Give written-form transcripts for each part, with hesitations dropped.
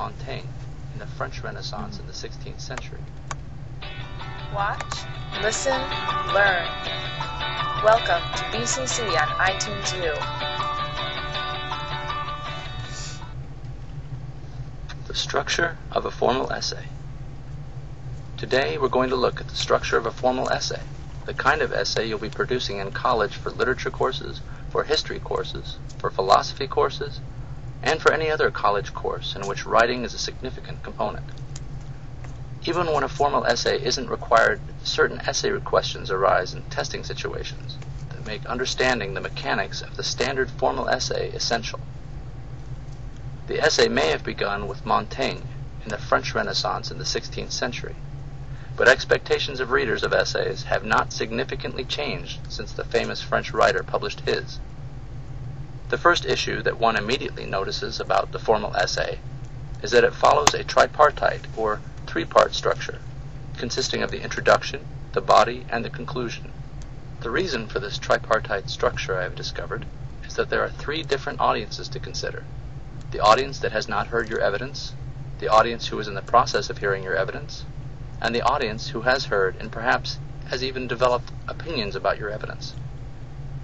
Montaigne in the French Renaissance in the 16th century. Watch, listen, learn. Welcome to BCC on iTunes U. The structure of a formal essay. Today we're going to look at the structure of a formal essay, the kind of essay you'll be producing in college for literature courses, for history courses, for philosophy courses, and for any other college course in which writing is a significant component. Even when a formal essay isn't required, certain essay questions arise in testing situations that make understanding the mechanics of the standard formal essay essential. The essay may have begun with Montaigne in the French Renaissance in the 16th century, but expectations of readers of essays have not significantly changed since the famous French writer published his. The first issue that one immediately notices about the formal essay is that it follows a tripartite or three-part structure, consisting of the introduction, the body, and the conclusion. The reason for this tripartite structure, I have discovered, is that there are three different audiences to consider: the audience that has not heard your evidence, the audience who is in the process of hearing your evidence, and the audience who has heard and perhaps has even developed opinions about your evidence.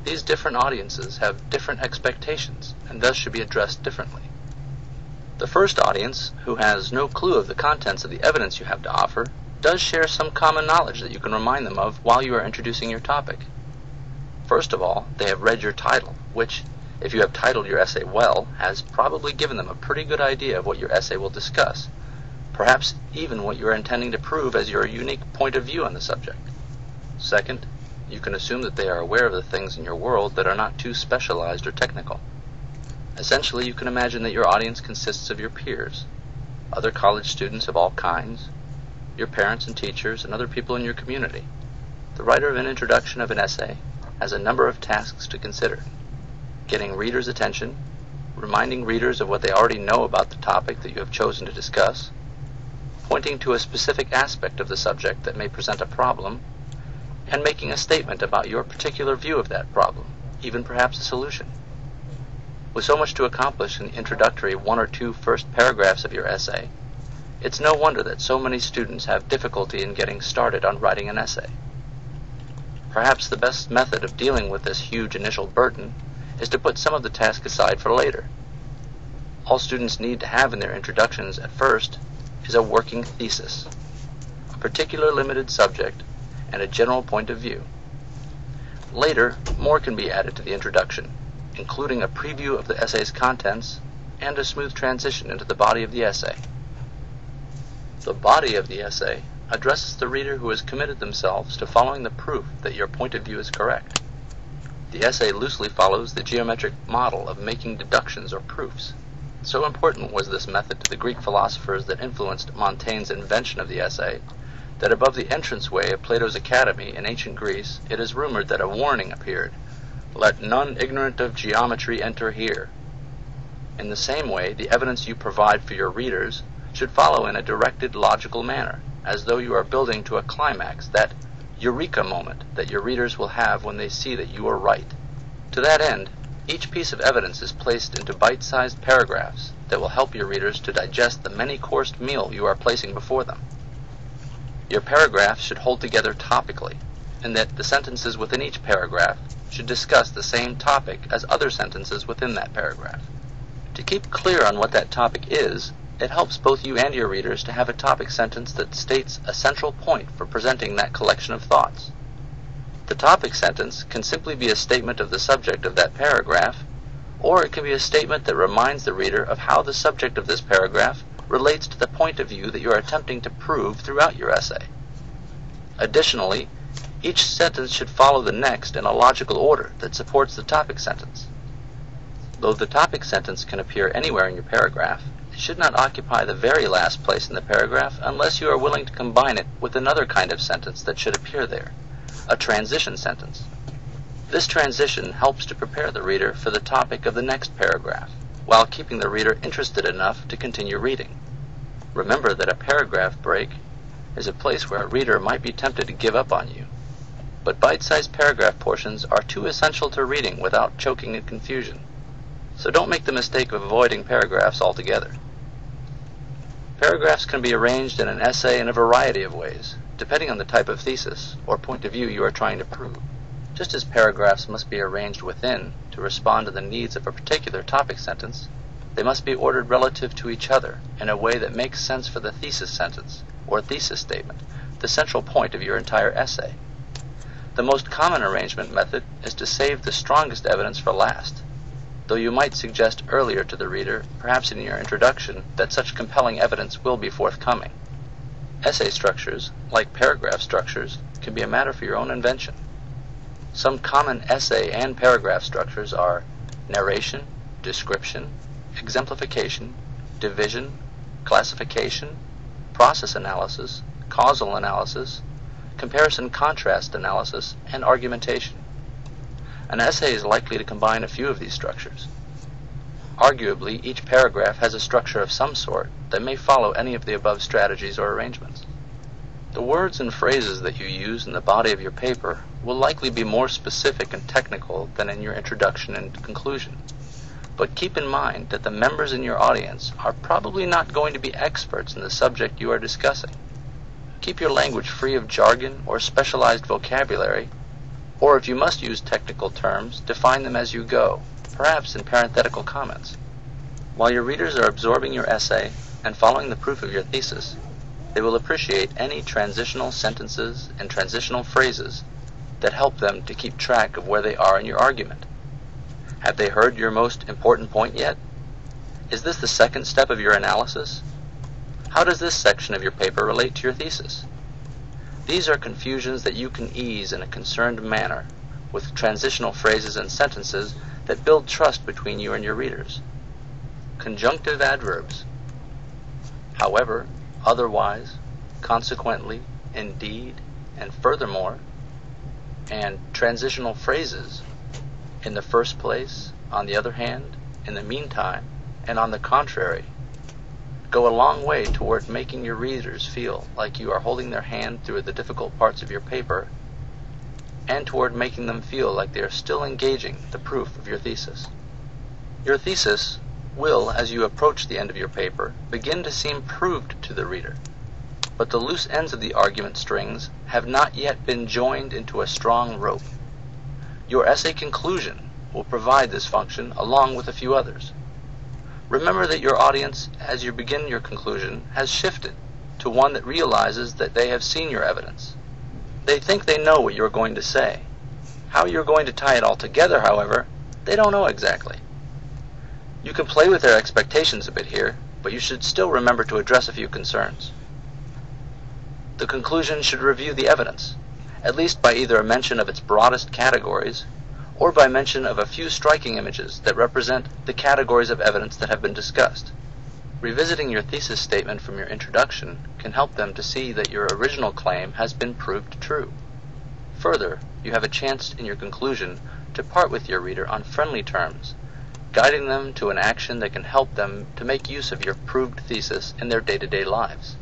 These different audiences have different expectations and thus should be addressed differently. The first audience, who has no clue of the contents of the evidence you have to offer, does share some common knowledge that you can remind them of while you are introducing your topic. First of all, they have read your title, which, if you have titled your essay well, has probably given them a pretty good idea of what your essay will discuss, perhaps even what you are intending to prove as your unique point of view on the subject. Second, you can assume that they are aware of the things in your world that are not too specialized or technical. Essentially, you can imagine that your audience consists of your peers, other college students of all kinds, your parents and teachers, and other people in your community. The writer of an introduction of an essay has a number of tasks to consider: getting readers' attention, reminding readers of what they already know about the topic that you have chosen to discuss, pointing to a specific aspect of the subject that may present a problem, and making a statement about your particular view of that problem, even perhaps a solution. With so much to accomplish in the introductory one or two first paragraphs of your essay, it's no wonder that so many students have difficulty in getting started on writing an essay. Perhaps the best method of dealing with this huge initial burden is to put some of the task aside for later. All students need to have in their introductions at first is a working thesis, a particular limited subject, and a general point of view. Later, more can be added to the introduction, including a preview of the essay's contents and a smooth transition into the body of the essay. The body of the essay addresses the reader who has committed themselves to following the proof that your point of view is correct. The essay loosely follows the geometric model of making deductions or proofs. So important was this method to the Greek philosophers that influenced Montaigne's invention of the essay, that above the entranceway of Plato's Academy in ancient Greece, it is rumored that a warning appeared: "Let none ignorant of geometry enter here." In the same way, the evidence you provide for your readers should follow in a directed, logical manner, as though you are building to a climax, that eureka moment that your readers will have when they see that you are right. To that end, each piece of evidence is placed into bite-sized paragraphs that will help your readers to digest the many-coursed meal you are placing before them. Your paragraphs should hold together topically, and that the sentences within each paragraph should discuss the same topic as other sentences within that paragraph. To keep clear on what that topic is, it helps both you and your readers to have a topic sentence that states a central point for presenting that collection of thoughts. The topic sentence can simply be a statement of the subject of that paragraph, or it can be a statement that reminds the reader of how the subject of this paragraph relates to the point of view that you are attempting to prove throughout your essay. Additionally, each sentence should follow the next in a logical order that supports the topic sentence. Though the topic sentence can appear anywhere in your paragraph, it should not occupy the very last place in the paragraph unless you are willing to combine it with another kind of sentence that should appear there, a transition sentence. This transition helps to prepare the reader for the topic of the next paragraph, while keeping the reader interested enough to continue reading. Remember that a paragraph break is a place where a reader might be tempted to give up on you, but bite-sized paragraph portions are too essential to reading without choking in confusion. So don't make the mistake of avoiding paragraphs altogether. Paragraphs can be arranged in an essay in a variety of ways, depending on the type of thesis or point of view you are trying to prove. Just as paragraphs must be arranged within to respond to the needs of a particular topic sentence, they must be ordered relative to each other in a way that makes sense for the thesis sentence or thesis statement, the central point of your entire essay. The most common arrangement method is to save the strongest evidence for last, though you might suggest earlier to the reader, perhaps in your introduction, that such compelling evidence will be forthcoming. Essay structures, like paragraph structures, can be a matter for your own invention. Some common essay and paragraph structures are narration, description, exemplification, division, classification, process analysis, causal analysis, comparison-contrast analysis, and argumentation. An essay is likely to combine a few of these structures. Arguably, each paragraph has a structure of some sort that may follow any of the above strategies or arrangements. The words and phrases that you use in the body of your paper will likely be more specific and technical than in your introduction and conclusion. But keep in mind that the members in your audience are probably not going to be experts in the subject you are discussing. Keep your language free of jargon or specialized vocabulary, or if you must use technical terms, define them as you go, perhaps in parenthetical comments. While your readers are absorbing your essay and following the proof of your thesis, they will appreciate any transitional sentences and transitional phrases that help them to keep track of where they are in your argument. Have they heard your most important point yet? Is this the second step of your analysis? How does this section of your paper relate to your thesis? These are confusions that you can ease in a concerned manner with transitional phrases and sentences that build trust between you and your readers. Conjunctive adverbs. However, otherwise, consequently, indeed, and furthermore, and transitional phrases. In the first place, on the other hand, in the meantime, and on the contrary, go a long way toward making your readers feel like you are holding their hand through the difficult parts of your paper, and toward making them feel like they are still engaging the proof of your thesis. Your thesis will, as you approach the end of your paper, begin to seem proved to the reader, but the loose ends of the argument strings have not yet been joined into a strong rope. Your essay conclusion will provide this function along with a few others. Remember that your audience, as you begin your conclusion, has shifted to one that realizes that they have seen your evidence. They think they know what you are going to say. How you are going to tie it all together, however, they don't know exactly. You can play with their expectations a bit here, but you should still remember to address a few concerns. The conclusion should review the evidence, at least by either a mention of its broadest categories, or by mention of a few striking images that represent the categories of evidence that have been discussed. Revisiting your thesis statement from your introduction can help them to see that your original claim has been proved true. Further, you have a chance in your conclusion to part with your reader on friendly terms, guiding them to an action that can help them to make use of your proved thesis in their day-to-day lives.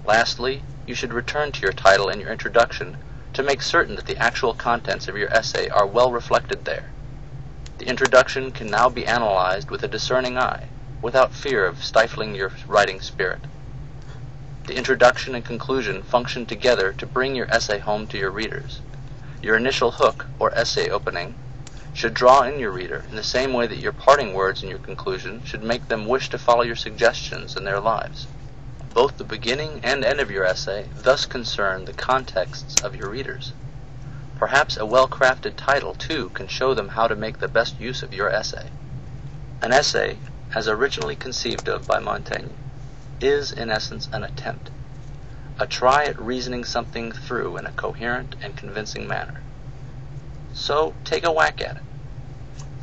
Lastly, you should return to your title and your introduction to make certain that the actual contents of your essay are well reflected there. The introduction can now be analyzed with a discerning eye, without fear of stifling your writing spirit. The introduction and conclusion function together to bring your essay home to your readers. Your initial hook, or essay opening, should draw in your reader in the same way that your parting words in your conclusion should make them wish to follow your suggestions in their lives. Both the beginning and end of your essay thus concern the contexts of your readers. Perhaps a well-crafted title, too, can show them how to make the best use of your essay. An essay, as originally conceived of by Montaigne, is in essence an attempt, a try at reasoning something through in a coherent and convincing manner. So take a whack at it.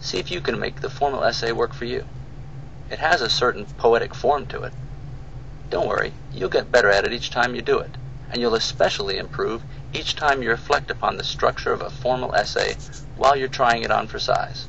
See if you can make the formal essay work for you. It has a certain poetic form to it. Don't worry, you'll get better at it each time you do it, and you'll especially improve each time you reflect upon the structure of a formal essay while you're trying it on for size.